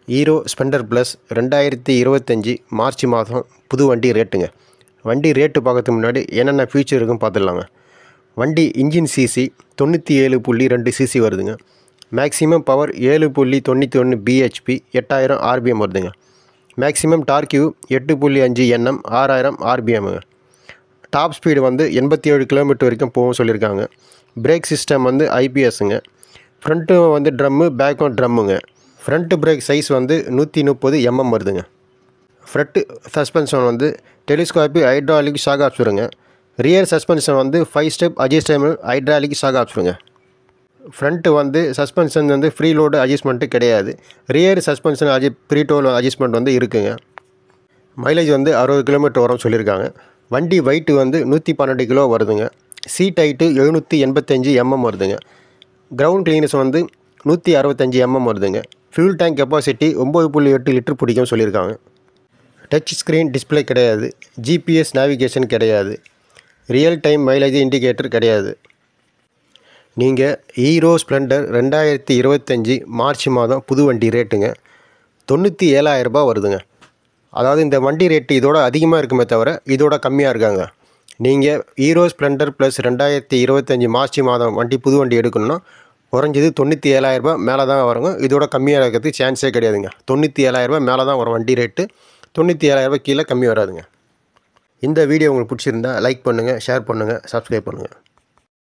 Hero Splendor plus 2025 March மாதம் புது வண்டி ரேட்டுங்க. வண்டி ரேட்டு பார்க்கறதுக்கு முன்னாடி என்னென்ன ஃபீச்சர் இருக்குன்னு பார்த்துடலாங்க. வண்டி இன்ஜின் சிசி 97.2 சிசி வருதுங்க. மேக்ஸிமம் பவர் 7.91 பிஹெச்பி 8000 ஆர்பிஎம் வருதுங்க. மேக்ஸிமம் டார்க்யூ 8.5 Nm 6000 ஆர்பிஎம்ங்க. டாப் ஸ்பீடு வந்து 87 கிலோமீட்டர் வரைக்கும் போகும் சொல்லியிருக்காங்க. பிரேக் சிஸ்டம் வந்து ஐபிஎஸ்ங்க. ஃப்ரண்ட்டு வந்து ட்ரம்மு, பேக்கும் ட்ரம்முங்க. ஃப்ரண்ட் பிரேக் சைஸ் வந்து 130 mm வருதுங்க. ஃப்ரண்ட் சஸ்பென்ஷன் வந்து டெலிஸ்கோபிக் ஹைட்ராலிக் ஷாக் ஆப்ஷருங்க. ரியர் சஸ்பென்ஷன் வந்து 5 ஸ்டெப் அட்ஜஸ்டபிள் ஹைட்ராலிக் ஷாக் ஆப்ஷருங்க. ஃப்ரண்ட்டு வந்து சஸ்பென்ஷன் வந்து ஃப்ரீ லோடு அட்ஜஸ்ட்மெண்ட்டு கிடையாது. Rear suspension preload adjustment வந்து இருக்குங்க. மைலேஜ் வந்து 60 கிலோமீட்டர் வரும் சொல்லியிருக்காங்க. வண்டி வெயிட்டு வந்து 112 கிலோ வருதுங்க. சீட் ஹைட்டு 785 mm வருதுங்க. கிரவுண்ட் கிளீனஸ் வந்து 165 mm வருதுங்க. ஃபியூல் டேங்க் கெப்பாசிட்டி 9.8 லிட்டர் பிடிக்கும் சொல்லியிருக்காங்க. டச் ஸ்க்ரீன் டிஸ்பிளே கிடையாது. ஜிபிஎஸ் நேவிகேஷன் கிடையாது. ரியல் டைம் மைலேஜ் இண்டிகேட்டர் கிடையாது. நீங்கள் ஹீரோ ஸ்ப்ளெண்டர் 2025 மார்ச் மாதம் புது வண்டி ரேட்டுங்க 97,000 ரூபாய் வருதுங்க. அதாவது இந்த வண்டி ரேட்டு இதோட அதிகமாக இருக்குமே தவிர இதோட கம்மியாக இருக்காங்க. நீங்கள் ஹீரோ ஸ்ப்ளெண்டர் ப்ளஸ் 2025 மார்ச் மாதம் வண்டி புது வண்டி எடுக்கணும்னா குறைஞ்சது 97,000 ரூபாய் மேலே தான் வருங்க. இதோட கம்மியாக இருக்கிறதுக்கு சான்ஸே கிடையாதுங்க. 97,000 ரூபாய் மேலே தான் வரும் வண்டி ரேட்டு. 97,000 ரூபாய் கீழே கம்மி வராதுங்க. இந்த வீடியோ உங்களுக்கு பிடிச்சிருந்தா லைக் பண்ணுங்கள், ஷேர் பண்ணுங்கள், சப்ஸ்கிரைப் பண்ணுங்கள்.